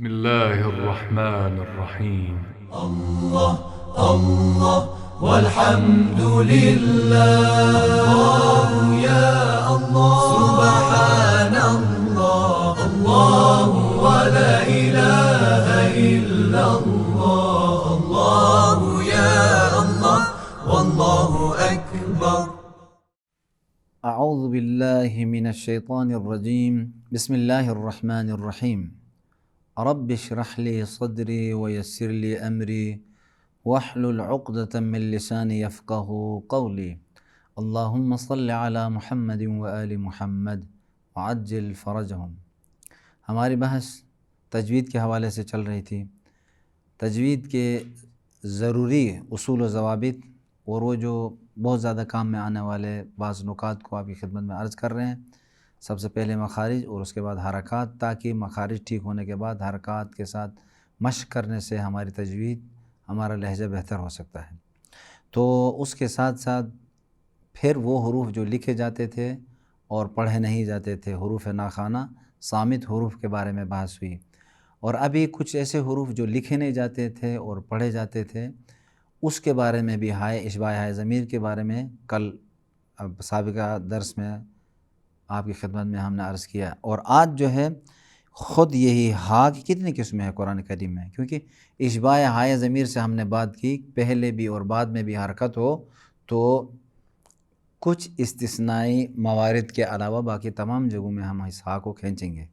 بسم الله الرحمن الرحيم. الله الله والحمد لله، الله يا الله سبحان الله، الله ولا إله إلا الله، الله يا الله والله أكبر. اعوذ باللہ من الشیطان الرجیم، بسم اللہ الرحمن الرحیم۔ رب اشرح لی صدری ویسر لی امری واحلل عقدۃ من لسانی یفقہوا قولی۔ اللہم صل علی محمد وآل محمد وعجل فرجہم۔ ہماری بحث تجوید کے حوالے سے چل رہی تھی۔ تجوید کے ضروری اصول و ضوابط اور وہ جو بہت زیادہ کام میں آنے والے بعض نکات کو آپ کی خدمت میں عرض کر رہے ہیں۔ سب سے پہلے مخارج اور اس کے بعد حرکات، تاکہ مخارج ٹھیک ہونے کے بعد حرکات کے ساتھ مشق کرنے سے ہماری تجوید، ہمارا لہجہ بہتر ہو سکتا ہے۔ تو اس کے ساتھ ساتھ پھر وہ حروف جو لکھے جاتے تھے اور پڑھے نہیں جاتے تھے، حروف ناخوانہ صامت حروف کے بارے میں بحث ہوئی، اور ابھی کچھ ایسے حروف جو لکھے نہیں جاتے تھے اور پڑھے جاتے تھے، اس کے بارے میں بھی ہائے اشباع ہائے ضمیر کے بارے میں کل سابقہ درس میں آپ کی خدمت میں ہم نے عرض کیا۔ اور آج جو ہے خود یہی ہا کی کتنی قسمیں ہیں قرآن کریم میں، کیونکہ اشباع ہائے ضمیر سے ہم نے بات کی، پہلے بھی اور بعد میں بھی حرکت ہو تو کچھ استثنائی موارد کے علاوہ باقی تمام جگہوں میں ہم اس ہا کو کھینچیں گے۔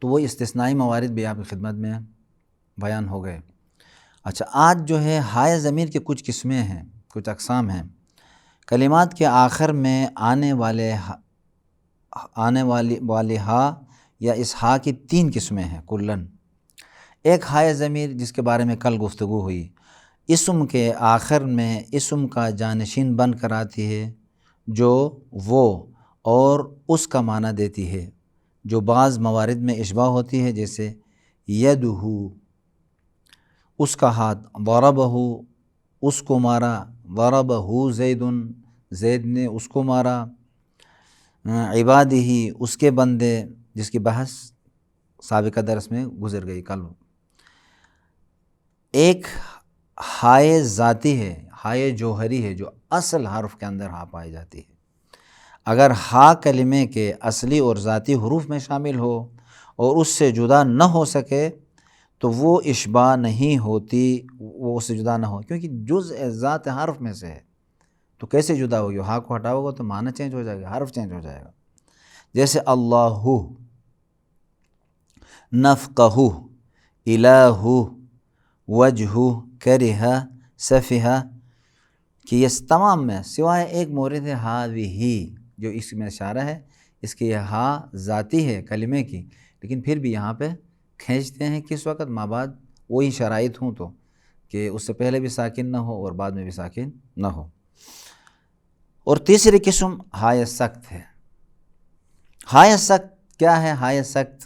تو وہ استثنائی موارد بھی آپ کی خدمت میں بیان ہو گئے۔ اچھا، آج جو ہے ہائے ضمیر کے کچھ قسمیں ہیں، کچھ اقسام ہیں۔ کلمات کے آخر میں آنے والی ہا یا اس ہا کی 3 قسمیں ہیں کلاً۔ ایک ہائے ضمیر جس کے بارے میں کل گفتگو ہوئی، اسم کے آخر میں اسم کا جانشین بن کر آتی ہے، جو وہ اور اس کا معنی دیتی ہے، جو بعض موارد میں اشباع ہوتی ہے، جیسے یدہ، اس کا ہاتھ، ضربہ، اس کو مارا، ضربہ زید، زید نے اس کو مارا، عبادہ، اس کے بندے، جس کی بحث سابقہ درس میں گزر گئی کل۔ ایک ہائے ذاتی ہے، ہائے جوہری ہے، جو اصل حرف کے اندر ہا پائی جاتی ہے۔ اگر ہا کلمے کے اصلی اور ذاتی حروف میں شامل ہو اور اس سے جدا نہ ہو سکے تو وہ اشباع نہیں ہوتی، وہ اس سے جدا نہ ہو، کیونکہ جزء ذات حرف میں سے ہے، تو کیسے جدا ہوگی؟ ہا کو ہٹاؤ گا تو معنی چینج ہو جائے گا، حرف چینج ہو جائے گا۔ جیسے اللہ، نفقہ، الہ، وجہ، کرہ، سفہ، کہ یہ تمام میں سوائے ایک مورد ہے ہذہ، جو اس میں اشارہ ہے، اس کی یہ ہا ذاتی ہے کلمے کی، لیکن پھر بھی یہاں پہ کھینچتے ہیں کس وقت؟ مابعد وہی شرائط ہوں تو، کہ اس سے پہلے بھی ساکن نہ ہو اور بعد میں بھی ساکن نہ ہو۔ اور تیسری قسم ہائے سخت ہے۔ ہائے سخت کیا ہے؟ ہائے سخت،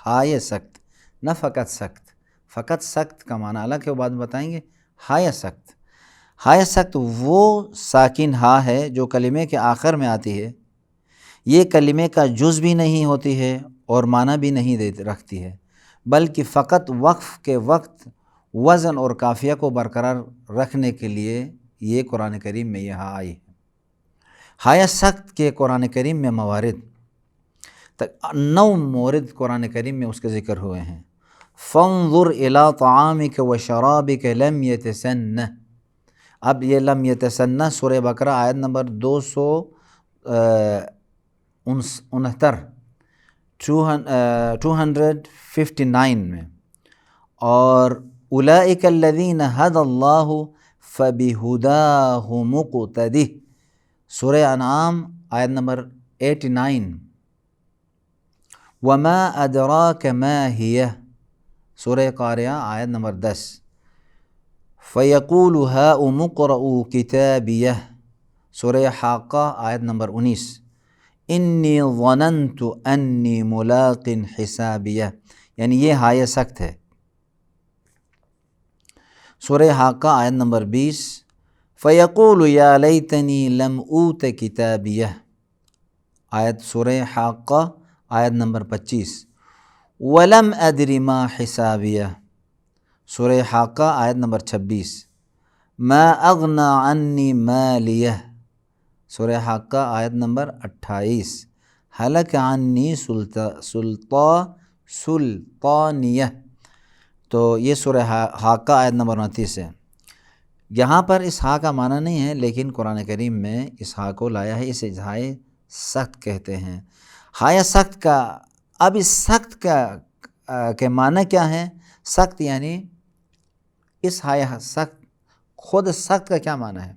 ہائے سخت نہ فقط سخت، فقط سخت کا معنی الگ ہے، وہ بعد میں بتائیں گے۔ ہائے سخت، ہائے سخت وہ ساکن ہا ہے جو کلمے کے آخر میں آتی ہے، یہ کلمے کا جز بھی نہیں ہوتی ہے اور معنی بھی نہیں رکھتی ہے، بلکہ فقط وقف کے وقت وزن اور قافیہ کو برقرار رکھنے کے لیے یہ قرآن کریم میں یہ ہا آئی ہے۔ ہائے سخت کے قرآن کریم میں موارد 9 مورد قرآن کریم میں اس کے ذکر ہوئے ہیں۔ فانظر الی طعامک و شرابک لم یتسنہ، اب یہ لم یتسنہ سورہ بقرہ آیت نمبر 259 میں، اور اولئک الذین ھدی اللہ فبہداہ مقتدہ، سورہ انعام آیت نمبر 89، وما ادراک ما ہی، سورہ قاریہ آیت نمبر 10، فیقول ھاؤم اقرؤوا کتابیہ، سورہ حاقہ آیت نمبر 19، انی ظننت انی ملاق حسابیہ، یعنی یہ ہائے سخت ہے۔ سورہ حاقہ آیت نمبر 20، فیقول یا لیتنی لم اوت کتابیہ، آیت سورہ حاقہ آیت نمبر 25، ولم ادری ما حسابیہ، سورہ حاقہ آیت نمبر 26، ما اغنی عنی مالیہ، سورہ حاقہ آیت نمبر 28، ہلک عنی سلطانیہ، تو یہ سورہ حاقہ آیت نمبر 29 ہے۔ یہاں پر اس ہا کا معنی نہیں ہے، لیکن قرآن کریم میں اس ہا کو لایا ہے، اسے ہائے سخت کہتے ہیں۔ ہائے سخت کا، اب اس سخت کا کے معنی کیا ہے؟ سخت یعنی اس ہائے سخت، خود سخت کا کیا معنی ہے؟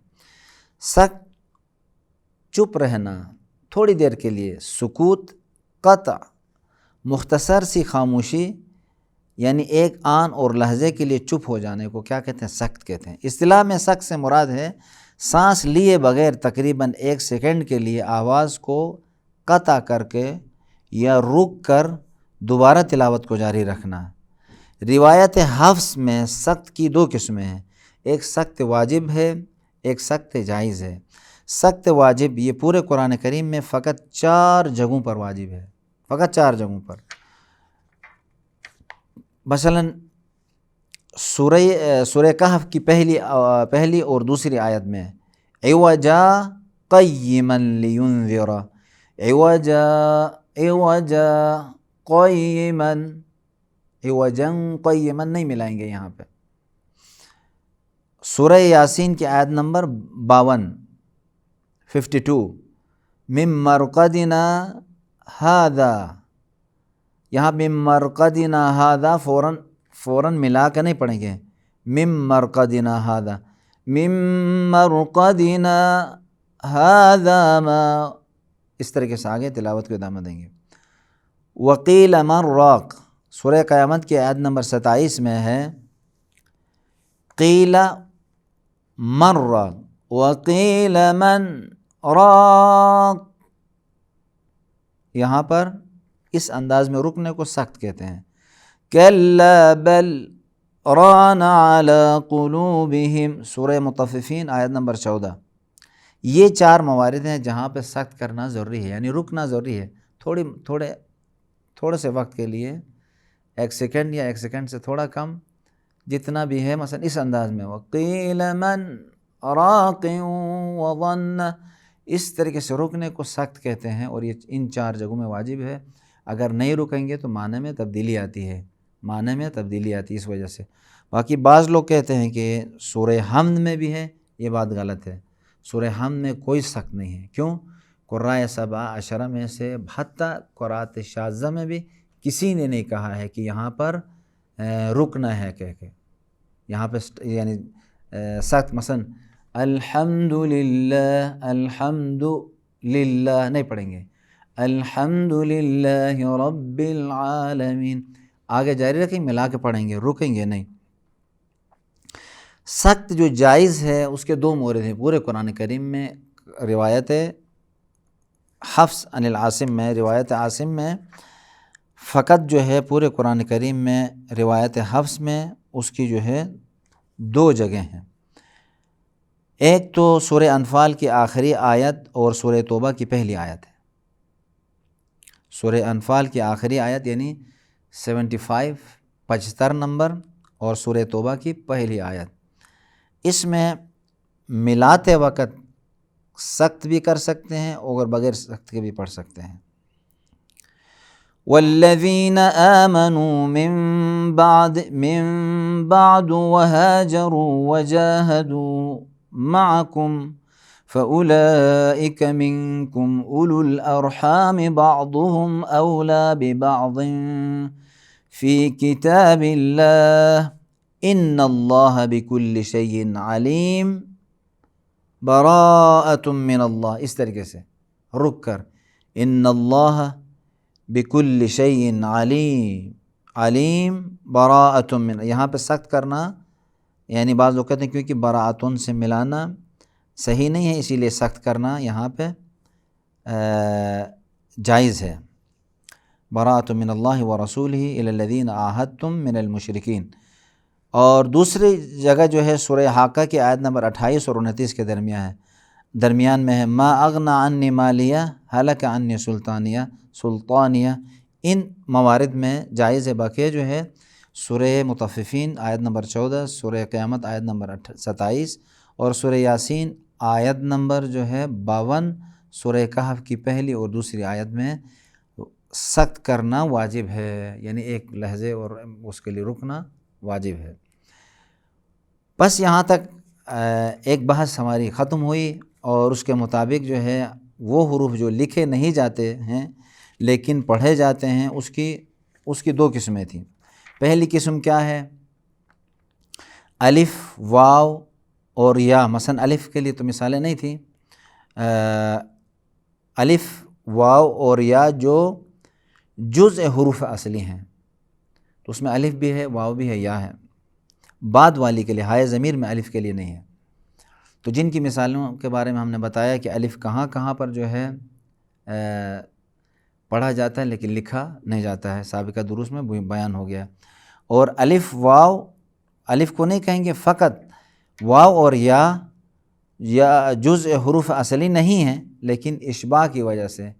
سخت چپ رہنا تھوڑی دیر کے لیے، سکوت، قطع، مختصر سی خاموشی، یعنی ایک آن اور لحظے کے لیے چپ ہو جانے کو کیا کہتے ہیں؟ سخت کہتے ہیں۔ اصطلاح میں سخت سے مراد ہے سانس لیے بغیر تقریباً 1 سیکنڈ کے لیے آواز کو قطع کر کے یا رک کر دوبارہ تلاوت کو جاری رکھنا۔ روایت حفص میں سخت کی 2 قسمیں ہیں، ایک سخت واجب ہے، ایک سخت جائز ہے۔ سخت واجب یہ پورے قرآن کریم میں فقط 4 جگہوں پر واجب ہے، فقط 4 جگہوں پر۔ مثلاً سورہ کہف کی پہلی اور دوسری آیت میں عوجا قیما لینذر، عوجا قیما، عوجا قیما نہیں ملائیں گے یہاں پہ۔ سورہ یاسین کی آیت نمبر 52 من مرقدنا ھذا، یہاں من مرقدنا ھذا فوراً ملا کے نہیں پڑھیں گے، من مرقدنا ھذا، من مرقدنا ھذا ما، اس طریقے سے آگے تلاوت کو ادامہ دیں گے۔ وقیل من راق، سورہ قیامت کی آیت نمبر 27 میں ہے قیل من راق وقیل من راق، یہاں پر اس انداز میں رکنے کو سخت کہتے ہیں۔ کلا بل ران علی قلوبہم، سورہ مطففین آیت نمبر 14۔ یہ 4 موارد ہیں جہاں پہ سخت کرنا ضروری ہے، یعنی رکنا ضروری ہے، تھوڑے سے وقت کے لیے، 1 سیکنڈ یا 1 سیکنڈ سے تھوڑا کم، جتنا بھی ہے، مثلا اس انداز میں وقیل من راق وظن، اس طریقے سے رکنے کو سخت کہتے ہیں، اور یہ ان 4 جگہوں میں واجب ہے۔ اگر نہیں رکیں گے تو معنی میں تبدیلی آتی ہے، اس وجہ سے۔ باقی بعض لوگ کہتے ہیں کہ سورہ حمد میں بھی ہے، یہ بات غلط ہے۔ سورہ حمد میں کوئی سخت نہیں ہے، کیوں؟ قراء 17 میں سے حتیٰ قراءت شاذہ میں بھی کسی نے نہیں کہا ہے کہ یہاں پر رکنا ہے کہہ کے، یہاں پہ یعنی سخت، مثلا الحمدللہ نہیں پڑھیں گے، الحمدللہ رب العالمین، آگے جاری رکھیں، ملا کے پڑھیں گے، رکیں گے نہیں۔ سخت جو جائز ہے اس کے 2 مورد ہیں پورے قرآن کریم میں۔ روایت حفص عن العاصم میں، روایت عاصم میں فقط جو ہے پورے قرآن کریم میں، روایت حفص میں اس کی جو ہے 2 جگہ ہیں۔ ایک تو سورہ انفال کی آخری آیت اور سورہ توبہ کی پہلی آیت ہے۔ سورہ انفال کی آخری آیت یعنی 75 نمبر، اور سورہ توبہ کی پہلی آیت، اس میں ملاتے وقت سخت بھی کر سکتے ہیں اور بغیر سخت کے بھی پڑھ سکتے ہیں۔ والذین آمنوا من بعد وهاجروا وجاهدوا معكم فأولئك منكم أولو الأرحام بعضهم أولى ببعض في كتاب الله إن الله بكل شيء عليم براءة من اللہ، اس طریقے سے رک کر ان اللہ بكل شيء علیم براءة من، یہاں پہ سخت کرنا، یعنی بعض لوگ کہتے ہیں کیونکہ براءتن سے ملانا صحیح نہیں ہے، اسی لیے سخت کرنا یہاں پہ جائز ہے۔ براءة من اللہ ورسولہ الی الذین عاہدتم من المشرکین۔ اور دوسری جگہ جو ہے سورہ حاقہ کی آیت نمبر 28 اور 29 کے درمیان میں ہے ما اغنی عنی مالیہ ہلک عنی سلطانیہ، ان موارد میں جائز ہے۔ بقیہ جو ہے سورہ مطففین آیت نمبر 14، سورہ قیامت آیت نمبر 27 اور سورہ یاسین آیت نمبر جو ہے 52، سورہ کہف کی پہلی اور دوسری آیت میں سخت کرنا واجب ہے، یعنی ایک لہجے اور اس کے لیے رکنا واجب ہے۔ بس یہاں تک ایک بحث ہماری ختم ہوئی، اور اس کے مطابق جو ہے وہ حروف جو لکھے نہیں جاتے ہیں لیکن پڑھے جاتے ہیں اس کی دو قسمیں تھیں۔ پہلی قسم کیا ہے؟ الف، واو اور یا۔ مثلا الف کے لیے تو مثالیں نہیں تھیں، الف، واو اور یا جو جزء حروف اصلی ہیں، تو اس میں الف بھی ہے، واو بھی ہے، یا ہے۔ بعد والی کے لیے ہائے ضمیر میں الف کے لیے نہیں ہے۔ تو جن کی مثالوں کے بارے میں ہم نے بتایا کہ الف کہاں کہاں پر جو ہے پڑھا جاتا ہے لیکن لکھا نہیں جاتا ہے، سابقہ دروس میں بیان ہو گیا۔ اور الف، واو، الف کو نہیں کہیں گے، فقط واو اور یا جزء حروف اصلی نہیں ہیں لیکن اشباع کی وجہ سے،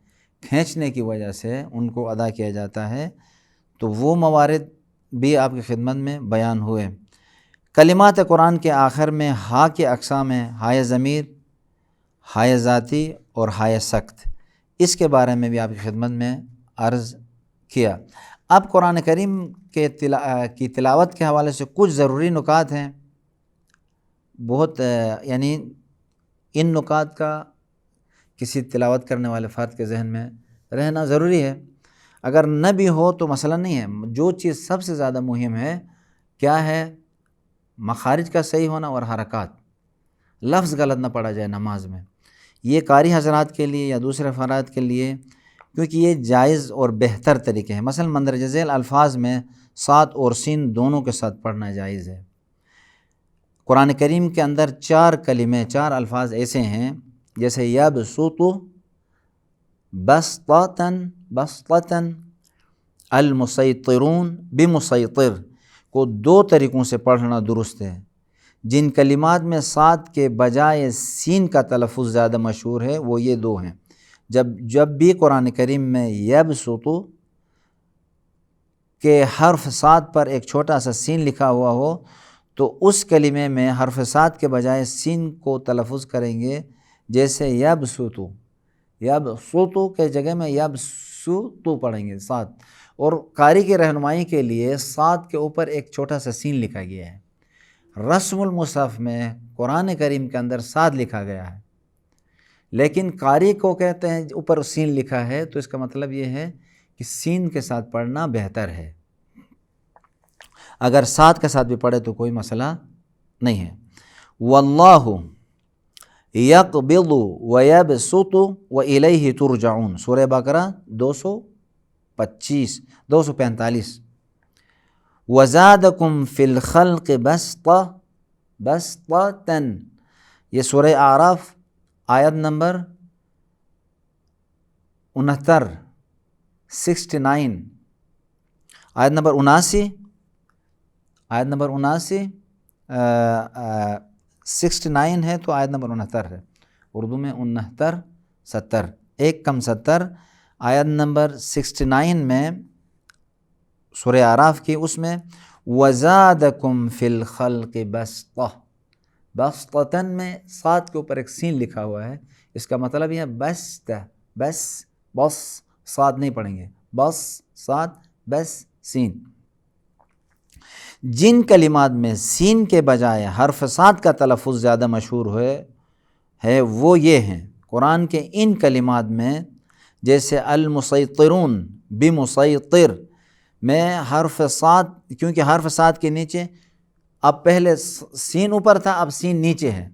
کھینچنے کی وجہ سے ان کو ادا کیا جاتا ہے، تو وہ موارد بھی آپ کی خدمت میں بیان ہوئے۔ کلمات قرآن کے آخر میں ہا کے اقسام ہیں، ہائے ضمیر، ہائے ذاتی اور ہائے سکت، اس کے بارے میں بھی آپ کی خدمت میں عرض کیا۔ اب قرآن کریم کی تلاوت کے حوالے سے کچھ ضروری نکات ہیں، بہت یعنی ان نکات کا کسی تلاوت کرنے والے فرد کے ذہن میں رہنا ضروری ہے۔ اگر نہ بھی ہو تو مسئلہ نہیں ہے، جو چیز سب سے زیادہ مہم ہے کیا ہے؟ مخارج کا صحیح ہونا اور حرکات، لفظ غلط نہ پڑا جائے نماز میں۔ یہ قاری حضرات کے لیے یا دوسرے افراد کے لیے، کیونکہ یہ جائز اور بہتر طریقے ہیں۔ مثلا مندرجہ ذیل الفاظ میں صاد اور سین دونوں کے ساتھ پڑھنا جائز ہے۔ قرآن کریم کے اندر 4 کلمے، 4 الفاظ ایسے ہیں جیسے یبسط، بسطتاً، بسطتاً، المسیطرون، بمسیطر کو 2 طریقوں سے پڑھنا درست ہے۔ جن کلمات میں صاد کے بجائے سین کا تلفظ زیادہ مشہور ہے وہ یہ 2 ہیں۔ جب بھی قرآن کریم میں یبسط کے حرف صاد پر ایک چھوٹا سا سین لکھا ہوا ہو تو اس کلمے میں حرف صاد کے بجائے سین کو تلفظ کریں گے، جیسے یبسط، یبسط کے جگہ میں یبسط پڑھیں گے صاد، اور قاری کی رہنمائی کے لیے صاد کے اوپر ایک چھوٹا سا سین لکھا گیا ہے۔ رسم المصحف میں قرآن کریم کے اندر صاد لکھا گیا ہے، لیکن قاری کو کہتے ہیں اوپر سین لکھا ہے، تو اس کا مطلب یہ ہے کہ سین کے ساتھ پڑھنا بہتر ہے۔ اگر صاد کے ساتھ بھی پڑھے تو کوئی مسئلہ نہیں ہے۔ واللہ یقبض ویبسط والیہ ترجعون، سورہ بقرہ 245 وزادکم فی الخلق بسطہ، بسطتاً، یہ سورہ اعراف آیت نمبر 69، آیت نمبر 79، آیت نمبر 79 69 ہے تو آیت نمبر 69 ہے، اردو میں 69 70، ایک کم 70، آیت نمبر 69 میں سورہ اعراف کی، اس میں وزادکم فی الخلق بسطہ، بسطتاً میں صاد کے اوپر ایک سین لکھا ہوا ہے، اس کا مطلب یہ ہے بسطہ، بس، بس، صاد نہیں پڑھیں گے، بس، صاد، بس، سین۔ جن کلمات میں سین کے بجائے حرف صاد کا تلفظ زیادہ مشہور ہے وہ یہ ہیں۔ قرآن کے ان کلمات میں جیسے المسیطرون، بمسیطر میں حرف صاد، کیونکہ حرف صاد کے نیچے، اب پہلے سین اوپر تھا، اب سین نیچے ہے،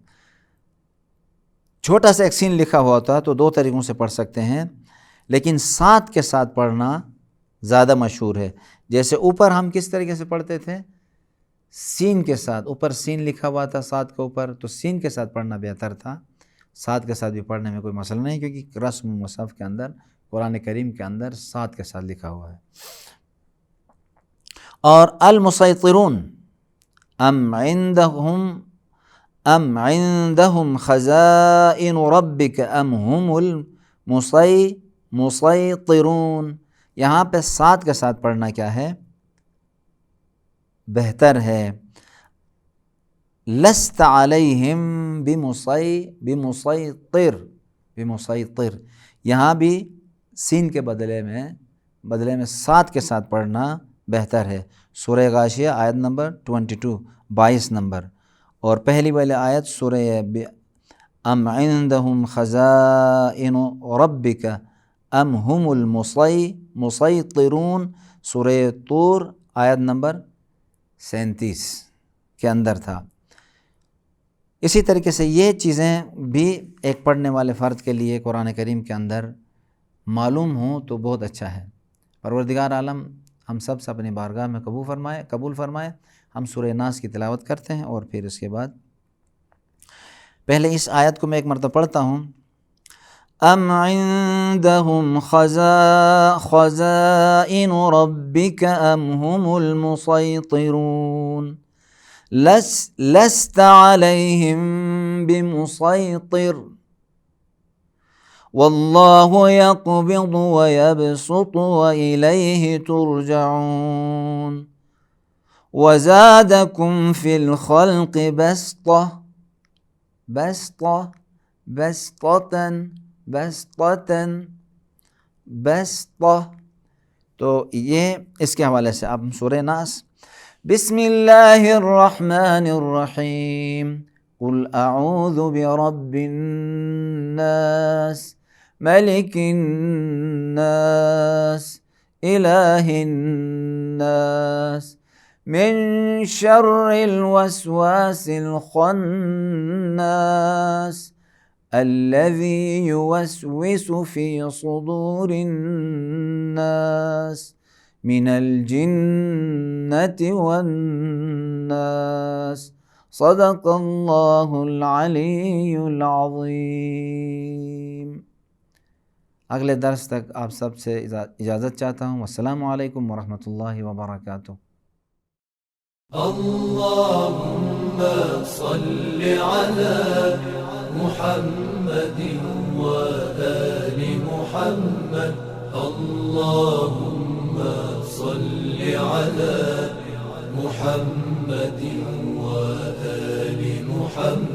چھوٹا سا ایک سین لکھا ہوا تھا تو 2 طریقوں سے پڑھ سکتے ہیں، لیکن صاد کے ساتھ پڑھنا زیادہ مشہور ہے۔ جیسے اوپر ہم کس طریقے سے پڑھتے تھے؟ سین کے ساتھ، اوپر سین لکھا ہوا تھا صاد کے اوپر، تو سین کے ساتھ پڑھنا بہتر تھا۔ صاد کے ساتھ بھی پڑھنے میں کوئی مسئلہ نہیں، کیونکہ رسم مصحف کے اندر، قرآن کریم کے اندر صاد کے ساتھ لکھا ہوا ہے۔ اور المسیطرون، ام عندهم خزائن ربک ام هم المسیطرون، یہاں پہ ساتھ کے ساتھ پڑھنا کیا ہے؟ بہتر ہے. لست علیہم بمسیطر، یہاں بھی سین کے بدلے میں ساتھ کے ساتھ پڑھنا بہتر ہے. سورہ غاشیہ آیت نمبر 22 نمبر، اور پہلی والی آیت سورہ ام عندہم خزائن ربک ام ہم المسیطرون، سورہ طور آیت نمبر 37 کے اندر تھا. اسی طریقے سے یہ چیزیں بھی ایک پڑھنے والے فرد کے لیے قرآن کریم کے اندر معلوم ہوں تو بہت اچھا ہے. پروردگار عالم ہم سب سے اپنی بارگاہ میں قبول فرمائے. ہم سورہ ناس کی تلاوت کرتے ہیں اور پھر اس کے بعد پہلے اس آیت کو میں ایک مرتبہ پڑھتا ہوں. ام عندهم خزائن ربك ام هم المسيطرون لست عليهم بمسيطر والله يقبض ويبسط وإليه ترجعون وزادكم في الخلق بسطة. تو یہ اس کے حوالے سے آپ سورہ ناس. بسم اللہ الرحمن الرحیم قل اعوذ برب الناس ملک الناس الہ الناس من شر الوسواس الخناس الذي يوسوس في صدور الناس من الجنة والناس صدق اللہ العلی العظیم. اگلے درس تک آپ سب سے اجازت چاہتا ہوں. السلام علیکم ورحمۃ اللہ وبرکاتہ. اللهم صل على محمد وآل محمد. اللهم صل على محمد وآل محمد.